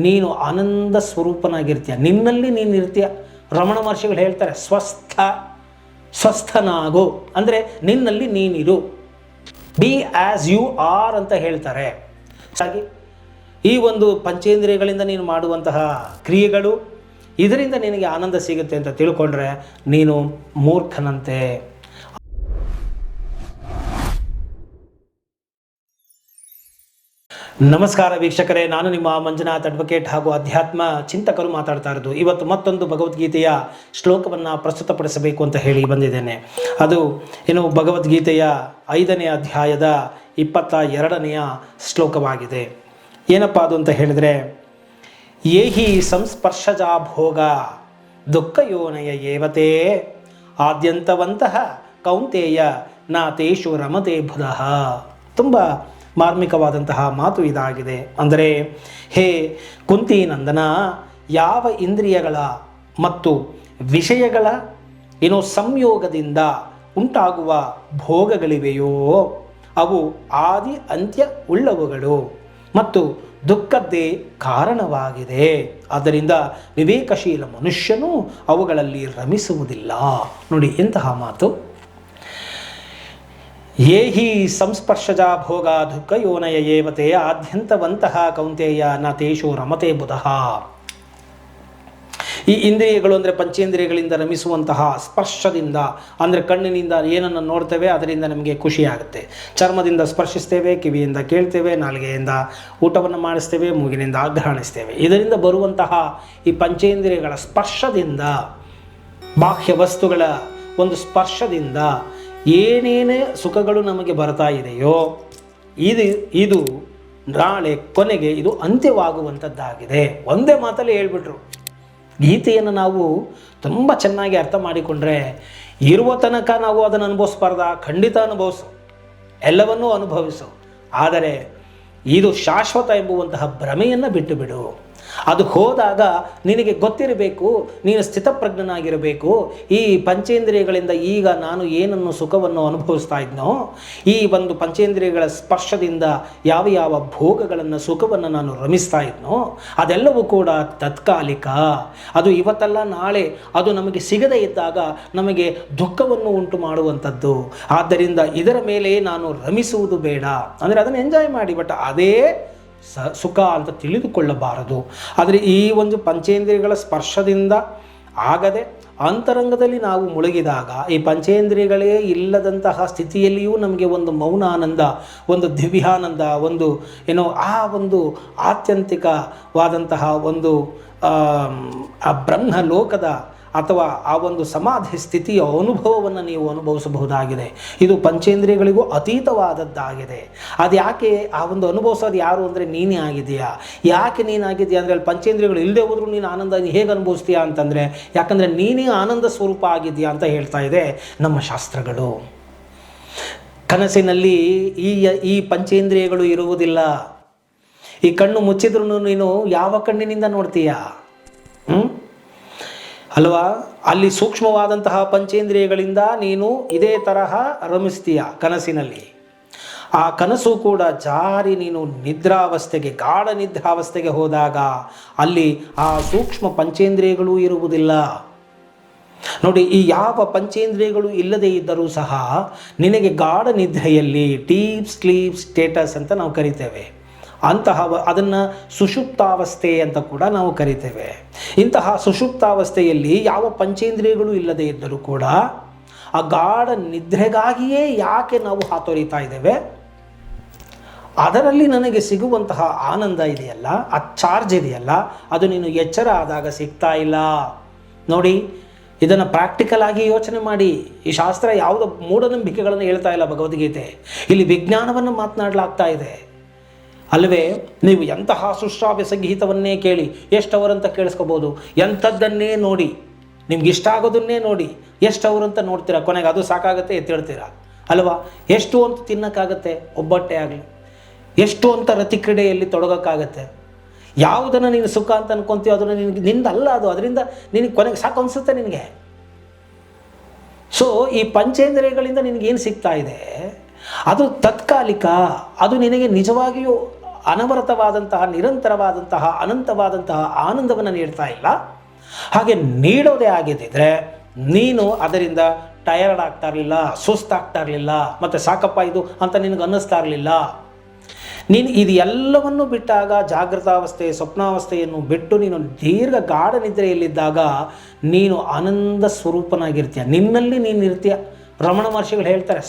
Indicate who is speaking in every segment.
Speaker 1: ನೀನು ಆನಂದ ಸ್ವರೂಪನಾಗಿರ್ತೀಯ, ನಿನ್ನಲ್ಲಿ ನೀನು ಇರ್ತೀಯ. ರಮಣ ಮಹರ್ಷಿಗಳು ಹೇಳ್ತಾರೆ ಸ್ವಸ್ಥನಾಗು ಅಂದರೆ ನಿನ್ನಲ್ಲಿ ನೀನಿರು, ಬಿ ಆ್ಯಸ್ ಯು ಆರ್ ಅಂತ ಹೇಳ್ತಾರೆ. ಹಾಗೆ ಈ ಒಂದು ಪಂಚೇಂದ್ರಿಯಗಳಿಂದ ನೀನು ಮಾಡುವಂತಹ ಕ್ರಿಯೆಗಳು, ಇದರಿಂದ ನಿನಗೆ ಆನಂದ ಸಿಗುತ್ತೆ ಅಂತ ತಿಳ್ಕೊಂಡ್ರೆ ನೀನು ಮೂರ್ಖನಂತೆ. ನಮಸ್ಕಾರ ವೀಕ್ಷಕರೇ, ನಾನು ನಿಮ್ಮ ಮಂಜುನಾಥ್ ಅಡ್ವೊಕೇಟ್ ಹಾಗೂ ಅಧ್ಯಾತ್ಮ ಚಿಂತಕರು ಮಾತಾಡ್ತಾ ಇರೋದು. ಇವತ್ತು ಮತ್ತೊಂದು ಭಗವದ್ಗೀತೆಯ ಶ್ಲೋಕವನ್ನು ಪ್ರಸ್ತುತಪಡಿಸಬೇಕು ಅಂತ ಹೇಳಿ ಬಂದಿದ್ದೇನೆ. ಅದು ಭಗವದ್ಗೀತೆಯ 5ನೇ ಅಧ್ಯಾಯದ 22ನೆಯ ಶ್ಲೋಕವಾಗಿದೆ. ಏನಪ್ಪ ಅದು ಅಂತ ಹೇಳಿದರೆ, ಯೇಹಿ ಸಂಸ್ಪರ್ಶಜಾ ಭೋಗ ದುಃಖಯೋನಯ ಏವತೆ ಆದ್ಯಂತವಂತಹ ಕೌಂತೇಯ ನಾತೇಶು ರಮತೆ ಬುಧಃ. ತುಂಬ ಮಾರ್ಮಿಕವಾದಂತಹ ಮಾತು ಇದಾಗಿದೆ. ಅಂದರೆ ಹೇ ಕುಂತಿ ನಂದನ, ಯಾವ ಇಂದ್ರಿಯಗಳ ಮತ್ತು ವಿಷಯಗಳ ಸಂಯೋಗದಿಂದ ಉಂಟಾಗುವ ಭೋಗಗಳಿವೆಯೋ ಅವು ಆದಿ ಅಂತ್ಯ ಉಳ್ಳವುಗಳು ಮತ್ತು ದುಃಖದ್ದೇ ಕಾರಣವಾಗಿದೆ. ಆದ್ದರಿಂದ ವಿವೇಕಶೀಲ ಮನುಷ್ಯನು ಅವುಗಳಲ್ಲಿ ರಮಿಸುವುದಿಲ್ಲ. ನೋಡಿ ಎಂತಹ ಮಾತು. ಯೇಹಿ ಸಂಸ್ಪರ್ಶಜಾ ಭೋಗ ದುಃಖಯೋನಯ ಏವತೆ ಆದ್ಯಂತವಂತಹ ಕೌಂತೇಯ ನ ತೇಷು ರಮತೆ ಬುಧಃ. ಈ ಇಂದ್ರಿಯಗಳು ಅಂದರೆ ಪಂಚೇಂದ್ರಿಯಗಳಿಂದ ರಮಿಸುವಂತಹ ಸ್ಪರ್ಶದಿಂದ, ಅಂದರೆ ಕಣ್ಣಿನಿಂದ ಏನನ್ನು ನೋಡ್ತೇವೆ ಅದರಿಂದ ನಮಗೆ ಖುಷಿಯಾಗುತ್ತೆ, ಚರ್ಮದಿಂದ ಸ್ಪರ್ಶಿಸ್ತೇವೆ, ಕಿವಿಯಿಂದ ಕೇಳ್ತೇವೆ, ನಾಲಿಗೆಯಿಂದ ಊಟವನ್ನು ಮಾಡಿಸ್ತೇವೆ, ಮೂಗಿನಿಂದ ಆಘ್ರಾಣಿಸ್ತೇವೆ. ಇದರಿಂದ ಬರುವಂತಹ ಈ ಪಂಚೇಂದ್ರಿಯಗಳ ಸ್ಪರ್ಶದಿಂದ, ಬಾಹ್ಯ ವಸ್ತುಗಳ ಒಂದು ಸ್ಪರ್ಶದಿಂದ ಏನೇನೇ ಸುಖಗಳು ನಮಗೆ ಬರ್ತಾ ಇದೆಯೋ ಇದು ನಾಳೆ ಕೊನೆಗೆ ಇದು ಅಂತ್ಯವಾಗುವಂಥದ್ದಾಗಿದೆ. ಒಂದೇ ಮಾತಲ್ಲಿ ಹೇಳ್ಬಿಟ್ರು. ಗೀತೆಯನ್ನು ನಾವು ತುಂಬ ಚೆನ್ನಾಗಿ ಅರ್ಥ ಮಾಡಿಕೊಂಡ್ರೆ ಇರುವ ತನಕ ನಾವು ಅದನ್ನು ಅನುಭವಿಸ್ಬಾರ್ದ, ಖಂಡಿತ ಅನುಭವಿಸು, ಎಲ್ಲವನ್ನೂ ಅನುಭವಿಸು. ಆದರೆ ಇದು ಶಾಶ್ವತ ಎಂಬುವಂತಹ ಭ್ರಮೆಯನ್ನು ಬಿಟ್ಟು ಬಿಡು. ಅದು ಹೋದಾಗ ನಿನಗೆ ಗೊತ್ತಿರಬೇಕು, ನೀನು ಸ್ಥಿತಪ್ರಜ್ಞನಾಗಿರಬೇಕು. ಈ ಪಂಚೇಂದ್ರಿಯಗಳಿಂದ ಈಗ ನಾನು ಏನನ್ನು ಸುಖವನ್ನು ಅನುಭವಿಸ್ತಾ ಇದ್ನೋ, ಈ ಒಂದು ಪಂಚೇಂದ್ರಿಯಗಳ ಸ್ಪರ್ಶದಿಂದ ಯಾವ ಯಾವ ಭೋಗಗಳನ್ನು ಸುಖವನ್ನು ನಾನು ರಮಿಸ್ತಾ ಇದ್ನೋ ಅದೆಲ್ಲವೂ ಕೂಡ ತಾತ್ಕಾಲಿಕ. ಅದು ಇವತ್ತಲ್ಲ ನಾಳೆ ಅದು ನಮಗೆ ಸಿಗದೇ ಇದ್ದಾಗ ನಮಗೆ ದುಃಖವನ್ನು ಉಂಟು ಮಾಡುವಂಥದ್ದು. ಆದ್ದರಿಂದ ಇದರ ಮೇಲೆ ನಾನು ರಮಿಸುವುದು ಬೇಡ, ಅಂದರೆ ಅದನ್ನು ಎಂಜಾಯ್ ಮಾಡಿ, ಬಟ್ ಅದೇ ಸುಖ ಅಂತ ತಿಳಿದುಕೊಳ್ಳಬಾರದು. ಆದರೆ ಈ ಒಂದು ಪಂಚೇಂದ್ರಿಯಗಳ ಸ್ಪರ್ಶದಿಂದ ಆಗದೆ ಅಂತರಂಗದಲ್ಲಿ ನಾವು ಮುಳುಗಿದಾಗ ಈ ಪಂಚೇಂದ್ರಿಯಗಳೇ ಇಲ್ಲದಂತಹ ಸ್ಥಿತಿಯಲ್ಲಿಯೂ ನಮಗೆ ಒಂದು ಮೌನಾನಂದ, ಒಂದು ದಿವ್ಯಾನಂದ, ಒಂದು ಆ ಒಂದು ಆತ್ಯಂತಿಕವಾದಂತಹ ಒಂದು ಆ ಬ್ರಹ್ಮಲೋಕದ ಅಥವಾ ಆ ಒಂದು ಸಮಾಧಿ ಸ್ಥಿತಿಯ ಅನುಭವವನ್ನು ನೀವು ಅನುಭವಿಸಬಹುದಾಗಿದೆ. ಇದು ಪಂಚೇಂದ್ರಿಯಗಳಿಗೂ ಅತೀತವಾದದ್ದಾಗಿದೆ. ಅದು ಯಾಕೆ ಆ ಒಂದು ಅನುಭವಿಸೋದು ಯಾರು ಅಂದರೆ ನೀನೇ ಆಗಿದೆಯಾ. ಯಾಕೆ ನೀನಾಗಿದೆಯಾ ಅಂದರೆ ಅಲ್ಲಿ ಪಂಚೇಂದ್ರಿಯಗಳು ಇಲ್ಲದೆ ಹೋದರೂ ನೀನು ಆನಂದ ಹೇಗೆ ಅನುಭವಿಸ್ತೀಯಾ ಅಂತಂದರೆ, ಯಾಕಂದರೆ ನೀನೇ ಆನಂದ ಸ್ವರೂಪ ಆಗಿದೆಯಾ ಅಂತ ಹೇಳ್ತಾ ಇದೆ ನಮ್ಮ ಶಾಸ್ತ್ರಗಳು. ಕನಸಿನಲ್ಲಿ ಈ ಪಂಚೇಂದ್ರಿಯಗಳು ಇರುವುದಿಲ್ಲ. ಈ ಕಣ್ಣು ಮುಚ್ಚಿದ್ರೂ ನೀನು ಯಾವ ಕಣ್ಣಿನಿಂದ ನೋಡ್ತೀಯಾ ಅಲ್ವಾ? ಅಲ್ಲಿ ಸೂಕ್ಷ್ಮವಾದಂತಹ ಪಂಚೇಂದ್ರಿಯಗಳಿಂದ ನೀನು ಇದೇ ತರಹ ರಮಿಸ್ತೀಯ ಕನಸಿನಲ್ಲಿ. ಆ ಕನಸು ಕೂಡ ಜಾರಿ ನೀನು ನಿದ್ರಾವಸ್ಥೆಗೆ, ಗಾಢ ನಿದ್ರಾವಸ್ಥೆಗೆ ಹೋದಾಗ ಅಲ್ಲಿ ಆ ಸೂಕ್ಷ್ಮ ಪಂಚೇಂದ್ರಿಯಗಳು ಇರುವುದಿಲ್ಲ. ನೋಡಿ, ಈ ಯಾವ ಪಂಚೇಂದ್ರಿಯಗಳು ಇಲ್ಲದೇ ಇದ್ದರೂ ಸಹ ನಿನಗೆ ಗಾಢ ನಿದ್ರೆಯಲ್ಲಿ ಡೀಪ್ ಸ್ಲೀಪ್ ಸ್ಟೇಟಸ್ ಅಂತ ನಾವು ಕರಿತೇವೆ. ಅದನ್ನು ಸುಷುಪ್ತಾವಸ್ಥೆ ಅಂತ ಕೂಡ ನಾವು ಕರಿತೇವೆ. ಇಂತಹ ಸುಷುಪ್ತಾವಸ್ಥೆಯಲ್ಲಿ ಯಾವ ಪಂಚೇಂದ್ರಿಯಗಳು ಇಲ್ಲದೇ ಇದ್ದರೂ ಕೂಡ ಆ ಗಾಢ ನಿದ್ರೆಗಾಗಿಯೇ ಯಾಕೆ ನಾವು ಹಾತೊರಿತಾ ಇದ್ದೇವೆ, ಅದರಲ್ಲಿ ನನಗೆ ಸಿಗುವಂತಹ ಆನಂದ ಇದೆಯಲ್ಲ, ಆ ಚಾರ್ಜ್ ಇದೆಯಲ್ಲ, ಅದು ನೀನು ಎಚ್ಚರ ಆದಾಗ ಸಿಗ್ತಾ ಇಲ್ಲ. ನೋಡಿ, ಇದನ್ನು ಪ್ರಾಕ್ಟಿಕಲ್ ಆಗಿ ಯೋಚನೆ ಮಾಡಿ. ಈ ಶಾಸ್ತ್ರ ಯಾವುದೋ ಮೂಢನಂಬಿಕೆಗಳನ್ನು ಹೇಳ್ತಾ ಇಲ್ಲ ಭಗವದ್ಗೀತೆ, ಇಲ್ಲಿ ವಿಜ್ಞಾನವನ್ನು ಮಾತನಾಡಲಾಗ್ತಾ ಇದೆ ಅಲ್ಲವೇ? ನೀವು ಎಂತಹ ಸುಶ್ರಾವ್ಯ ಸಂಗೀತವನ್ನೇ ಕೇಳಿ, ಎಷ್ಟವರಂತ ಕೇಳಿಸ್ಕೋಬೋದು, ಎಂಥದ್ದನ್ನೇ ನೋಡಿ, ನಿಮ್ಗೆ ಇಷ್ಟ ಆಗೋದನ್ನೇ ನೋಡಿ, ಎಷ್ಟವರಂತ ನೋಡ್ತೀರಾ, ಕೊನೆಗೆ ಅದು ಸಾಕಾಗುತ್ತೆ ಎತ್ತಿಡ್ತೀರಾ ಅಲ್ವಾ? ಎಷ್ಟು ಅಂತ ತಿನ್ನೋಕ್ಕಾಗತ್ತೆ ಒಬ್ಬಟ್ಟೆ ಆಗಲಿ, ಎಷ್ಟು ಅಂತ ರತಿಕ್ರೀಡೆಯಲ್ಲಿ ತೊಡಗೋಕ್ಕಾಗತ್ತೆ. ಯಾವುದನ್ನು ನೀನು ಸುಖ ಅಂತ ಅನ್ಕೊತೀಯೋ ಅದನ್ನು ನಿಂದಲ್ಲ, ಅದು ಅದರಿಂದ ನಿನಗೆ ಕೊನೆಗೆ ಸಾಕು ಅನಿಸುತ್ತೆ ನಿನಗೆ. ಸೊ ಈ ಪಂಚೇಂದ್ರಿಯಗಳಿಂದ ನಿನಗೇನು ಸಿಗ್ತಾ ಇದೆ ಅದು ತತ್ಕಾಲಿಕ. ಅದು ನಿನಗೆ ನಿಜವಾಗಿಯೂ ಅನವರತವಾದಂತಹ ನಿರಂತರವಾದಂತಹ ಅನಂತವಾದಂತಹ ಆನಂದವನ್ನು ನೀಡ್ತಾ ಇಲ್ಲ. ಹಾಗೆ ನೀಡೋದೇ ಆಗಿದ್ದರೆ ನೀನು ಅದರಿಂದ ಟಯರ್ಡ್ ಆಗ್ತಾ ಇರಲಿಲ್ಲ, ಸುಸ್ತಾಗ್ತಾ ಇರಲಿಲ್ಲ, ಮತ್ತು ಸಾಕಪ್ಪ ಇದು ಅಂತ ನಿನಗೆ ಅನ್ನಿಸ್ತಾ ಇರಲಿಲ್ಲ. ನೀನು ಇದು ಎಲ್ಲವನ್ನು ಬಿಟ್ಟಾಗ, ಜಾಗೃತಾವಸ್ಥೆ ಸ್ವಪ್ನಾವಸ್ಥೆಯನ್ನು ಬಿಟ್ಟು ನೀನು ದೀರ್ಘ ಗಾಢ ನಿದ್ರೆಯಲ್ಲಿದ್ದಾಗ ನೀನು ಆನಂದ ಸ್ವರೂಪನಾಗಿರ್ತೀಯ, ನಿನ್ನಲ್ಲಿ ನೀನು ಇರ್ತೀಯ. ರಮಣ ಮಹರ್ಷಿಗಳು ಹೇಳ್ತಾರೆ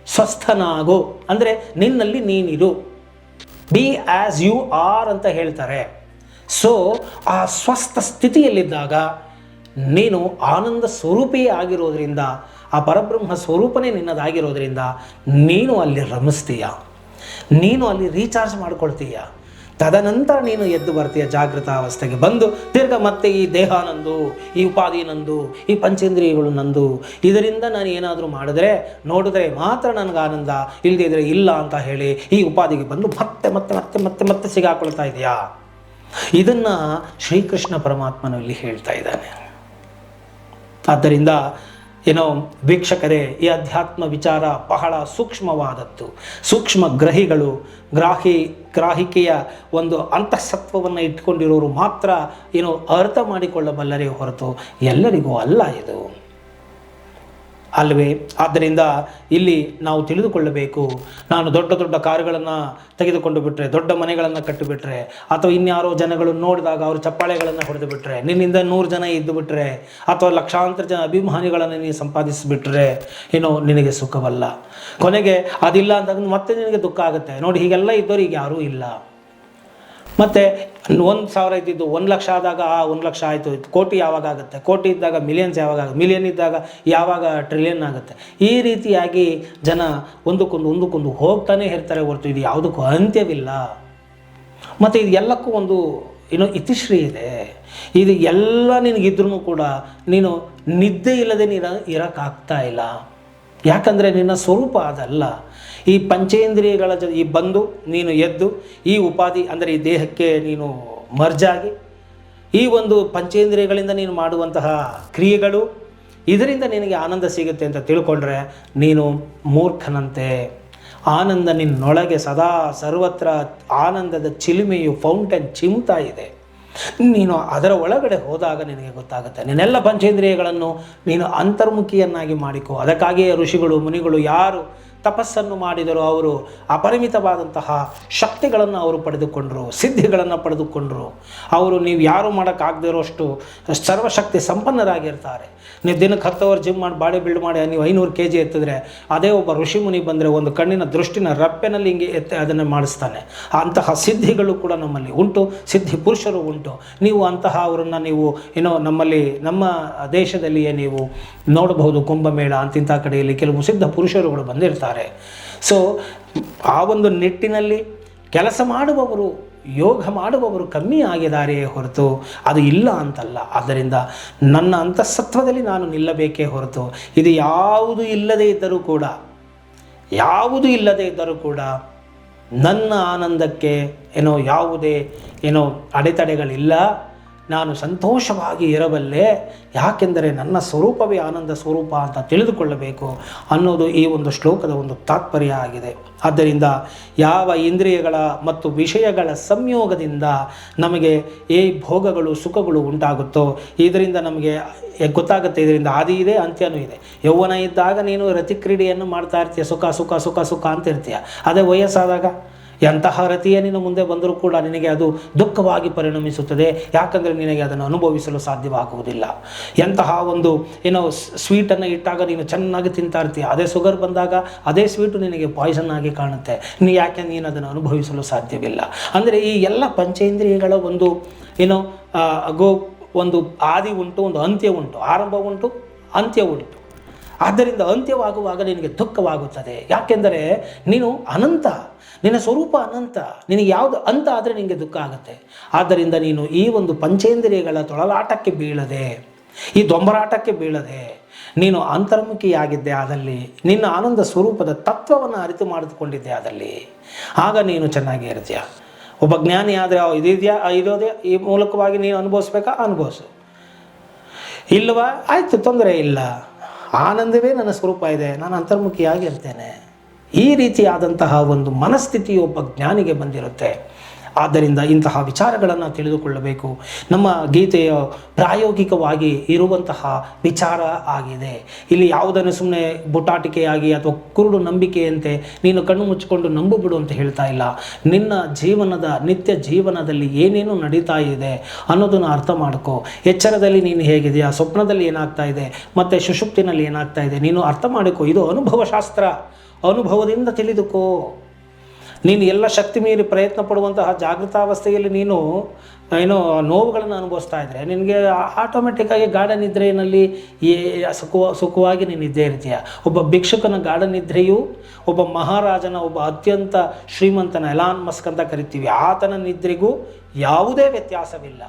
Speaker 1: ಸ್ವಸ್ಥನಾಗು ಅಂದರೆ ನಿನ್ನಲ್ಲಿ ನೀನಿರು, ಬಿ ಆ್ಯಸ್ ಯು ಆರ್ ಅಂತ ಹೇಳ್ತಾರೆ. ಸೊ ಆ ಸ್ವಸ್ಥ ಸ್ಥಿತಿಯಲ್ಲಿದ್ದಾಗ ನೀನು ಆನಂದ ಸ್ವರೂಪಿಯೇ ಆಗಿರೋದ್ರಿಂದ, ಆ ಪರಬ್ರಹ್ಮ ಸ್ವರೂಪನೇ ನಿನ್ನದಾಗಿರೋದ್ರಿಂದ ನೀನು ಅಲ್ಲಿ ರಮಿಸ್ತೀಯ, ನೀನು ಅಲ್ಲಿ ರೀಚಾರ್ಜ್ ಮಾಡ್ಕೊಳ್ತೀಯ. ತದನಂತರ ನೀನು ಎದ್ದು ಬರ್ತೀಯ ಜಾಗೃತ ಅವಸ್ಥೆಗೆ. ಬಂದು ತಿರ್ಗ ಮತ್ತೆ ಈ ದೇಹ ನಂದು, ಈ ಉಪಾಧಿ ನಂದು, ಈ ಪಂಚೇಂದ್ರಿಯಗಳು ನಂದು, ಇದರಿಂದ ನಾನು ಏನಾದರೂ ಮಾಡಿದ್ರೆ ನೋಡಿದ್ರೆ ಮಾತ್ರ ನನಗೆ ಆನಂದ, ಇಲ್ಲದೇ ಇದ್ರೆ ಇಲ್ಲ ಅಂತ ಹೇಳಿ ಈ ಉಪಾಧಿಗೆ ಬಂದು ಮತ್ತೆ ಮತ್ತೆ ಮತ್ತೆ ಮತ್ತೆ ಮತ್ತೆ ಸಿಗಾಕೊಳ್ತಾ ಇದೆಯಾ. ಇದನ್ನು ಶ್ರೀಕೃಷ್ಣ ಪರಮಾತ್ಮನು ಇಲ್ಲಿ ಹೇಳ್ತಾ ಇದ್ದಾನೆ. ಆದ್ದರಿಂದ ಏನೋ ವೀಕ್ಷಕರೇ, ಈ ಅಧ್ಯಾತ್ಮ ವಿಚಾರ ಬಹಳ ಸೂಕ್ಷ್ಮವಾದದ್ದು. ಸೂಕ್ಷ್ಮ ಗ್ರಾಹಿಕೆಯ ಒಂದು ಅಂತಃಸತ್ವವನ್ನು ಇಟ್ಕೊಂಡಿರೋರು ಮಾತ್ರ ಏನೋ ಅರ್ಥ ಮಾಡಿಕೊಳ್ಳಬಲ್ಲರೇ ಹೊರತು ಎಲ್ಲರಿಗೂ ಅಲ್ಲ ಇದು, ಅಲ್ವೇ? ಆದ್ದರಿಂದ ಇಲ್ಲಿ ನಾವು ತಿಳಿದುಕೊಳ್ಳಬೇಕು, ನಾನು ದೊಡ್ಡ ದೊಡ್ಡ ಕಾರುಗಳನ್ನು ತೆಗೆದುಕೊಂಡು ಬಿಟ್ಟರೆ, ದೊಡ್ಡ ಮನೆಗಳನ್ನು ಕಟ್ಟಿಬಿಟ್ರೆ, ಅಥವಾ ಇನ್ಯಾರೋ ಜನಗಳು ನೋಡಿದಾಗ ಅವರು ಚಪ್ಪಾಳೆಗಳನ್ನು ಹೊಡೆದು ಬಿಟ್ಟರೆ, ನಿನ್ನಿಂದ 100 ಜನ ಇದ್ದು ಬಿಟ್ಟರೆ, ಅಥವಾ ಲಕ್ಷಾಂತರ ಜನ ಅಭಿಮಾನಿಗಳನ್ನು ನೀನು ಸಂಪಾದಿಸಿಬಿಟ್ರೆ ಏನೋ ನಿನಗೆ ಸುಖವಲ್ಲ. ಕೊನೆಗೆ ಅದಿಲ್ಲ ಅಂದಾಗ ಮತ್ತೆ ನಿನಗೆ ದುಃಖ ಆಗುತ್ತೆ. ನೋಡಿ, ಹೀಗೆಲ್ಲ ಇದ್ದವ್ರು ಈಗ ಯಾರೂ ಇಲ್ಲ. ಮತ್ತು 1,000 ಇದ್ದಿದ್ದು 1,00,000 ಆದಾಗ 1,00,000 ಆಯಿತು. ಕೋಟಿ ಯಾವಾಗ ಆಗುತ್ತೆ? ಕೋಟಿ ಇದ್ದಾಗ ಮಿಲಿಯನ್ಸ್ ಯಾವಾಗ ಆಗುತ್ತೆ? ಮಿಲಿಯನ್ ಇದ್ದಾಗ ಯಾವಾಗ ಟ್ರಿಲಿಯನ್ ಆಗುತ್ತೆ? ಈ ರೀತಿಯಾಗಿ ಜನ ಒಂದಕ್ಕೊಂದು ಹೋಗ್ತಾನೆ ಇರ್ತಾರೆ ಹೊರತು ಇದು ಯಾವುದಕ್ಕೂ ಅಂತ್ಯವಿಲ್ಲ. ಮತ್ತು ಇದು ಎಲ್ಲಕ್ಕೂ ಒಂದು ಇತಿಶ್ರೀ ಇದೆ. ಇದು ಎಲ್ಲ ನಿನಗಿದ್ರೂ ಕೂಡ ನೀನು ನಿದ್ದೆ ಇಲ್ಲದೆ ಇರೋಕ್ಕಾಗ್ತಾ ಇಲ್ಲ. ಯಾಕಂದರೆ ನಿನ್ನ ಸ್ವರೂಪ ಅದಲ್ಲ. ಈ ಪಂಚೇಂದ್ರಿಯಗಳ ಈ ಬಂದು ನೀನು ಎದ್ದು ಈ ಉಪಾಧಿ ಅಂದರೆ ಈ ದೇಹಕ್ಕೆ ನೀನು ಮರ್ಜಾಗಿ ಈ ಒಂದು ಪಂಚೇಂದ್ರಿಯಗಳಿಂದ ನೀನು ಮಾಡುವಂತಹ ಕ್ರಿಯೆಗಳು, ಇದರಿಂದ ನಿನಗೆ ಆನಂದ ಸಿಗುತ್ತೆ ಅಂತ ತಿಳ್ಕೊಂಡ್ರೆ ನೀನು ಮೂರ್ಖನಂತೆ. ಆನಂದ ನಿನ್ನೊಳಗೆ ಸದಾ ಸರ್ವತ್ರ ಆನಂದದ ಚಿಲುಮೆಯು ಫೌಂಟೇನ್ ಚಿಮ್ತಾ ಇದೆ. ನೀನು ಅದರ ಒಳಗಡೆ ಹೋದಾಗ ನಿನಗೆ ಗೊತ್ತಾಗುತ್ತೆ. ನಿನ್ನೆಲ್ಲ ಪಂಚೇಂದ್ರಿಯಗಳನ್ನು ನೀನು ಅಂತರ್ಮುಖಿಯನ್ನಾಗಿ ಮಾಡಿಕೊ. ಅದಕ್ಕಾಗಿಯೇ ಋಷಿಗಳು ಮುನಿಗಳು ಯಾರು ತಪಸ್ಸನ್ನು ಮಾಡಿದರು, ಅವರು ಅಪರಿಮಿತವಾದಂತಹ ಶಕ್ತಿಗಳನ್ನು ಅವರು ಪಡೆದುಕೊಂಡರು, ಸಿದ್ಧಿಗಳನ್ನು ಪಡೆದುಕೊಂಡರು. ಅವರು ನೀವು ಯಾರು ಮಾಡೋಕ್ಕಾಗದೇ ಇರೋಷ್ಟು ಸರ್ವಶಕ್ತಿ ಸಂಪನ್ನರಾಗಿರ್ತಾರೆ. ನೀವು ದಿನಕ್ಕೆ 10 ಅವರ್ ಜಿಮ್ ಮಾಡಿ ಬಾಡಿ ಬಿಲ್ಡ್ ಮಾಡಿ ನೀವು 500 kg ಎತ್ತಿದ್ರೆ, ಅದೇ ಒಬ್ಬ ಋಷಿ ಮುನಿ ಬಂದರೆ ಒಂದು ಕಣ್ಣಿನ ದೃಷ್ಟಿನ ರಪ್ಪೆನಲ್ಲಿ ಹಿಂಗೆ ಎತ್ತಿ ಅದನ್ನು ಮಾಡಿಸ್ತಾನೆ. ಅಂತಹ ಸಿದ್ಧಿಗಳು ಕೂಡ ನಮ್ಮಲ್ಲಿ ಉಂಟು, ಸಿದ್ಧಿ ಪುರುಷರು ಉಂಟು. ನೀವು ಅಂತಹ ಅವರನ್ನು ನೀವು ನಮ್ಮಲ್ಲಿ ನಮ್ಮ ದೇಶದಲ್ಲಿಯೇ ನೀವು ನೋಡಬಹುದು. ಕುಂಭಮೇಳ ಅಂತಿಂಥ ಕಡೆಯಲ್ಲಿ ಕೆಲವು ಸಿದ್ಧ ಪುರುಷರುಗಳು ಬಂದಿರ್ತಾರೆ. ಸೊ ಆ ಒಂದು ನಿಟ್ಟಿನಲ್ಲಿ ಕೆಲಸ ಮಾಡುವವರು, ಯೋಗ ಮಾಡುವವರು ಕಮ್ಮಿ ಆಗಿದ್ದಾರೆಯೇ ಹೊರತು ಅದು ಇಲ್ಲ ಅಂತಲ್ಲ. ಆದ್ದರಿಂದ ನನ್ನ ಅಂತಃಸತ್ವದಲ್ಲಿ ನಾನು ನಿಲ್ಲಬೇಕೇ ಹೊರತು ಇದು ಯಾವುದು ಇಲ್ಲದೇ ಇದ್ದರೂ ಕೂಡ ನನ್ನ ಆನಂದಕ್ಕೆ ಯಾವುದೇ ಅಡೆತಡೆಗಳಿಲ್ಲ. ನಾನು ಸಂತೋಷವಾಗಿ ಇರಬಲ್ಲೆ. ಯಾಕೆಂದರೆ ನನ್ನ ಸ್ವರೂಪವೇ ಆನಂದ ಸ್ವರೂಪ ಅಂತ ತಿಳಿದುಕೊಳ್ಳಬೇಕು ಅನ್ನೋದು ಈ ಒಂದು ಶ್ಲೋಕದ ಒಂದು ತಾತ್ಪರ್ಯ ಆಗಿದೆ. ಆದ್ದರಿಂದ ಯಾವ ಇಂದ್ರಿಯಗಳ ಮತ್ತು ವಿಷಯಗಳ ಸಂಯೋಗದಿಂದ ನಮಗೆ ಈ ಭೋಗಗಳು ಸುಖಗಳು ಉಂಟಾಗುತ್ತೋ ಇದರಿಂದ ನಮಗೆ ಗೊತ್ತಾಗುತ್ತೆ, ಇದರಿಂದ ಆದಿ ಇದೆ ಅಂತ್ಯನೂ ಇದೆ. ಯೌವನ ಇದ್ದಾಗ ನೀನು ರತಿಕ್ರೀಡೆಯನ್ನು ಮಾಡ್ತಾ ಇರ್ತೀಯ, ಸುಖ ಸುಖ ಸುಖ ಸುಖ ಅಂತ ಇರ್ತೀಯ. ಅದೇ ವಯಸ್ಸಾದಾಗ ಎಂತಹ ರತಿಯೇ ನಿನ್ನ ಮುಂದೆ ಬಂದರೂ ಕೂಡ ನಿನಗೆ ಅದು ದುಃಖವಾಗಿ ಪರಿಣಮಿಸುತ್ತದೆ. ಯಾಕಂದರೆ ನಿನಗೆ ಅದನ್ನು ಅನುಭವಿಸಲು ಸಾಧ್ಯವಾಗುವುದಿಲ್ಲ. ಎಂತಹ ಒಂದು ಸ್ವೀಟನ್ನು ಇಟ್ಟಾಗ ನೀನು ಚೆನ್ನಾಗಿ ತಿಂತಾ ಇರ್ತೀಯ, ಅದೇ ಶುಗರ್ ಬಂದಾಗ ಅದೇ ಸ್ವೀಟು ನಿನಗೆ ಪಾಯ್ಸನ್ ಆಗಿ ಕಾಣುತ್ತೆ. ಯಾಕೆ ನೀನು ಅದನ್ನು ಅನುಭವಿಸಲು ಸಾಧ್ಯವಿಲ್ಲ. ಅಂದರೆ ಈ ಎಲ್ಲ ಪಂಚೇಂದ್ರಿಯಗಳ ಒಂದು ಒಂದು ಆದಿ ಉಂಟು, ಒಂದು ಅಂತ್ಯ ಉಂಟು, ಆರಂಭ ಉಂಟು, ಅಂತ್ಯ ಉಂಟು. ಆದ್ದರಿಂದ ಅಂತ್ಯವಾಗುವಾಗ ನಿನಗೆ ದುಃಖವಾಗುತ್ತದೆ. ಯಾಕೆಂದರೆ ನೀನು ಅನಂತ, ನಿನ್ನ ಸ್ವರೂಪ ಅನಂತ. ನಿನಗೆ ಯಾವುದು ಅಂತ ಆದರೆ ನಿನಗೆ ದುಃಖ ಆಗುತ್ತೆ. ಆದ್ದರಿಂದ ನೀನು ಈ ಒಂದು ಪಂಚೇಂದ್ರಿಯಗಳ ತೊಳಲಾಟಕ್ಕೆ ಬೀಳದೆ, ಈ ದೊಂಬರಾಟಕ್ಕೆ ಬೀಳದೆ ನೀನು ಅಂತರ್ಮುಖಿಯಾಗಿದ್ದೆ ಆದಲ್ಲಿ, ನಿನ್ನ ಆನಂದ ಸ್ವರೂಪದ ತತ್ವವನ್ನು ಅರಿತು ಮಾಡಿದುಕೊಂಡಿದ್ದೆ ಆದಲ್ಲಿ ಆಗ ನೀನು ಚೆನ್ನಾಗಿ ಇರ್ತೀಯ. ಒಬ್ಬ ಜ್ಞಾನಿ ಆದರೆ ಇರೋದೇ ಈ ಮೂಲಕವಾಗಿ ನೀನು ಅನುಭವಿಸ್ಬೇಕಾ, ಅನುಭವಿಸು. ಇಲ್ಲವಾ, ಆಯಿತು, ತೊಂದರೆ ಇಲ್ಲ. ಆನಂದವೇ ನನ್ನ ಸ್ವರೂಪ ಇದೆ, ನಾನು ಅಂತರ್ಮುಖಿಯಾಗಿರ್ತೇನೆ. ಈ ರೀತಿಯಾದಂತಹ ಒಂದು ಮನಸ್ಥಿತಿ ಒಬ್ಬ ಜ್ಞಾನಿಗೆ ಬಂದಿರುತ್ತೆ. ಆದ್ದರಿಂದ ಇಂತಹ ವಿಚಾರಗಳನ್ನು ತಿಳಿದುಕೊಳ್ಳಬೇಕು. ನಮ್ಮ ಗೀತೆಯ ಪ್ರಾಯೋಗಿಕವಾಗಿ ಇರುವಂತಹ ವಿಚಾರ ಆಗಿದೆ. ಇಲ್ಲಿ ಯಾವುದನ್ನು ಸುಮ್ಮನೆ ಬುಟಾಟಿಕೆಯಾಗಿ ಅಥವಾ ಕುರುಡು ನಂಬಿಕೆಯಂತೆ ನೀನು ಕಣ್ಣು ಮುಚ್ಚಿಕೊಂಡು ನಂಬುಬಿಡು ಅಂತ ಹೇಳ್ತಾ ಇಲ್ಲ. ನಿನ್ನ ಜೀವನದ ನಿತ್ಯ ಜೀವನದಲ್ಲಿ ಏನೇನು ನಡೀತಾ ಇದೆ ಅನ್ನೋದನ್ನು ಅರ್ಥ ಮಾಡ್ಕೋ. ಎಚ್ಚರದಲ್ಲಿ ನೀನು ಹೇಗಿದೆಯಾ, ಸ್ವಪ್ನದಲ್ಲಿ ಏನಾಗ್ತಾ ಇದೆ, ಮತ್ತು ಸುಷುಪ್ತಿನಲ್ಲಿ ಏನಾಗ್ತಾ ಇದೆ, ನೀನು ಅರ್ಥ ಮಾಡಿಕೋ. ಇದು ಅನುಭವಶಾಸ್ತ್ರ. ಅನುಭವದಿಂದ ತಿಳಿದುಕೋ. ನೀನು ಎಲ್ಲ ಶಕ್ತಿ ಮೀರಿ ಪ್ರಯತ್ನ ಪಡುವಂತಹ ಜಾಗೃತಾವಸ್ಥೆಯಲ್ಲಿ ನೀನು ನೋವುಗಳನ್ನು ಅನುಭವಿಸ್ತಾ ಇದ್ದರೆ ನಿನಗೆ ಆಟೋಮೆಟಿಕ್ಕಾಗಿ ಗಾಢ ನಿದ್ರೆಯಲ್ಲಿ ಸುಖವಾಗಿ ನೀನು ಇದ್ದೇ ಇರ್ತೀಯ. ಒಬ್ಬ ಭಿಕ್ಷುಕನ ಗಾಢ ನಿದ್ರೆಯು ಒಬ್ಬ ಮಹಾರಾಜನ, ಒಬ್ಬ ಅತ್ಯಂತ ಶ್ರೀಮಂತನ ಎಲಾನ್ ಮಸ್ಕ್ ಅಂತ ಕರಿತೀವಿ, ಆತನ ನಿದ್ರೆಗೂ ಯಾವುದೇ ವ್ಯತ್ಯಾಸವಿಲ್ಲ.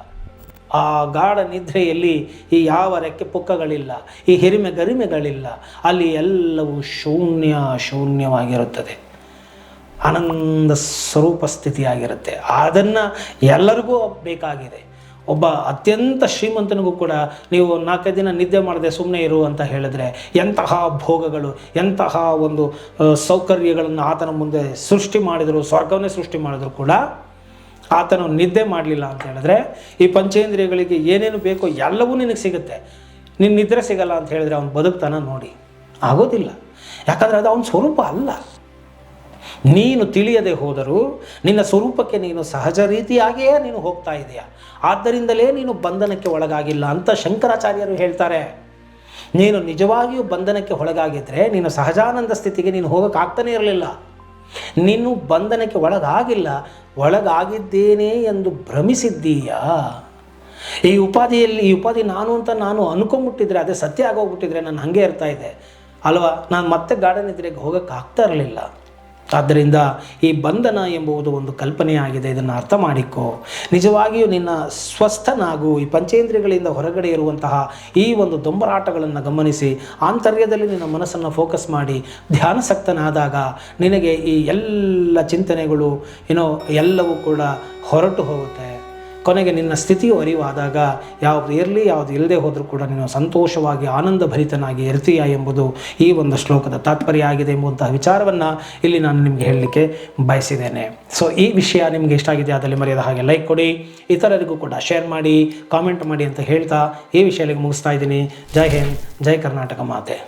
Speaker 1: ಆ ಗಾಢ ನಿದ್ರೆಯಲ್ಲಿ ಈ ಯಾವ ರೆಕ್ಕೆ ಪುಕ್ಕಗಳಿಲ್ಲ, ಈ ಹಿರಿಮೆ ಗರಿಮೆಗಳಿಲ್ಲ. ಅಲ್ಲಿ ಎಲ್ಲವೂ ಶೂನ್ಯವಾಗಿರುತ್ತದೆ. ಆನಂದ ಸ್ವರೂಪ ಸ್ಥಿತಿಯಾಗಿರುತ್ತೆ. ಅದನ್ನು ಎಲ್ಲರಿಗೂ ಬೇಕಾಗಿದೆ. ಒಬ್ಬ ಅತ್ಯಂತ ಶ್ರೀಮಂತನಿಗೂ ಕೂಡ ನೀವು 4 ದಿನ ನಿದ್ದೆ ಮಾಡದೆ ಸುಮ್ಮನೆ ಇರು ಅಂತ ಹೇಳಿದ್ರೆ ಎಂತಹ ಭೋಗಗಳು, ಎಂತಹ ಒಂದು ಸೌಕರ್ಯಗಳನ್ನು ಆತನ ಮುಂದೆ ಸೃಷ್ಟಿ ಮಾಡಿದರು, ಸ್ವರ್ಗವನ್ನೇ ಸೃಷ್ಟಿ ಮಾಡಿದ್ರು ಕೂಡ ಆತನು ನಿದ್ದೆ ಮಾಡಲಿಲ್ಲ ಅಂತ ಹೇಳಿದ್ರೆ ಈ ಪಂಚೇಂದ್ರಿಯಗಳಿಗೆ ಏನೇನು ಬೇಕೋ ಎಲ್ಲವೂ ನಿನಗೆ ಸಿಗುತ್ತೆ. ನಿನ್ನ ನಿದ್ರೆ ಸಿಗಲ್ಲ ಅಂತ ಹೇಳಿದ್ರೆ ಅವನು ಬದುಕ್ತಾನ? ನೋಡಿ, ಆಗೋದಿಲ್ಲ. ಯಾಕಂದರೆ ಅದು ಅವನ ಸ್ವರೂಪ ಅಲ್ಲ. ನೀನು ತಿಳಿಯದೆ ಹೋದರೂ ನಿನ್ನ ಸ್ವರೂಪಕ್ಕೆ ನೀನು ಸಹಜ ರೀತಿಯಾಗಿಯೇ ನೀನು ಹೋಗ್ತಾ ಇದೆಯಾ. ಆದ್ದರಿಂದಲೇ ನೀನು ಬಂಧನಕ್ಕೆ ಒಳಗಾಗಿಲ್ಲ ಅಂತ ಶಂಕರಾಚಾರ್ಯರು ಹೇಳ್ತಾರೆ. ನೀನು ನಿಜವಾಗಿಯೂ ಬಂಧನಕ್ಕೆ ಒಳಗಾಗಿದ್ದರೆ ನೀನು ಸಹಜಾನಂದ ಸ್ಥಿತಿಗೆ ನೀನು ಹೋಗೋಕ್ಕಾಗ್ತಾನೆ ಇರಲಿಲ್ಲ. ನೀನು ಬಂಧನಕ್ಕೆ ಒಳಗಾಗಿದ್ದೇನೆ ಎಂದು ಭ್ರಮಿಸಿದ್ದೀಯಾ. ಈ ಉಪಾಧಿ ನಾನು ಅಂತ ನಾನು ಅನ್ಕೊಂಬಿಟ್ಟಿದ್ರೆ, ಅದೇ ಸತ್ಯ ಆಗೋಗ್ಬಿಟ್ಟಿದ್ರೆ ನಾನು ಹಾಗೆ ಇರ್ತಾ ಇದ್ದೆ ಅಲ್ವಾ, ನಾನು ಮತ್ತೆ ಗಾರ್ಡನ್ ಇದ್ರೆಗೆ ಹೋಗೋಕ್ಕಾಗ್ತಾ ಇರಲಿಲ್ಲ. ಆದ್ದರಿಂದ ಈ ಬಂಧನ ಎಂಬುದು ಒಂದು ಕಲ್ಪನೆಯಾಗಿದೆ. ಇದನ್ನು ಅರ್ಥ ಮಾಡಿಕೋ. ನಿಜವಾಗಿಯೂ ನಿನ್ನ ಸ್ವಸ್ಥನಾಗು. ಈ ಪಂಚೇಂದ್ರಿಯಗಳಿಂದ ಹೊರಗಡೆ ಇರುವಂತಹ ಈ ಒಂದು ದೊಂಬರಾಟಗಳನ್ನು ಗಮನಿಸಿ ಆಂತರ್ಯದಲ್ಲಿ ನಿನ್ನ ಮನಸ್ಸನ್ನು ಫೋಕಸ್ ಮಾಡಿ ಧ್ಯಾನಸಕ್ತನಾದಾಗ ನಿನಗೆ ಈ ಎಲ್ಲ ಚಿಂತನೆಗಳು ಎಲ್ಲವೂ ಕೂಡ ಹೊರಟು ಹೋಗುತ್ತೆ. ಕೊನೆಗೆ ನಿನ್ನ ಸ್ಥಿತಿಯು ಅರಿವಾದಾಗ ಯಾವುದು ಇರಲಿ ಯಾವುದು ಇಲ್ಲದೆ ಹೋದರೂ ಕೂಡ ನೀನು ಸಂತೋಷವಾಗಿ ಆನಂದಭರಿತನಾಗಿ ಇರ್ತೀಯ ಎಂಬುದು ಈ ಒಂದು ಶ್ಲೋಕದ ತಾತ್ಪರ್ಯ ಆಗಿದೆ ಎಂಬುವಂತಹ ವಿಚಾರವನ್ನು ಇಲ್ಲಿ ನಾನು ನಿಮಗೆ ಹೇಳಲಿಕ್ಕೆ ಬಯಸಿದ್ದೇನೆ. ಸೊ ಈ ವಿಷಯ ನಿಮಗೆ ಇಷ್ಟ ಆಗಿದೆ ಅದರಲ್ಲಿ ಮರೆಯದ ಹಾಗೆ ಲೈಕ್ ಕೊಡಿ, ಇತರರಿಗೂ ಕೂಡ ಶೇರ್ ಮಾಡಿ, ಕಾಮೆಂಟ್ ಮಾಡಿ ಅಂತ ಹೇಳ್ತಾ ಈ ವಿಷಯಕ್ಕೆ ಮುಗಿಸ್ತಾ ಇದ್ದೀನಿ. ಜೈ ಹಿಂದ್, ಜೈ ಕರ್ನಾಟಕ ಮಾತೆ.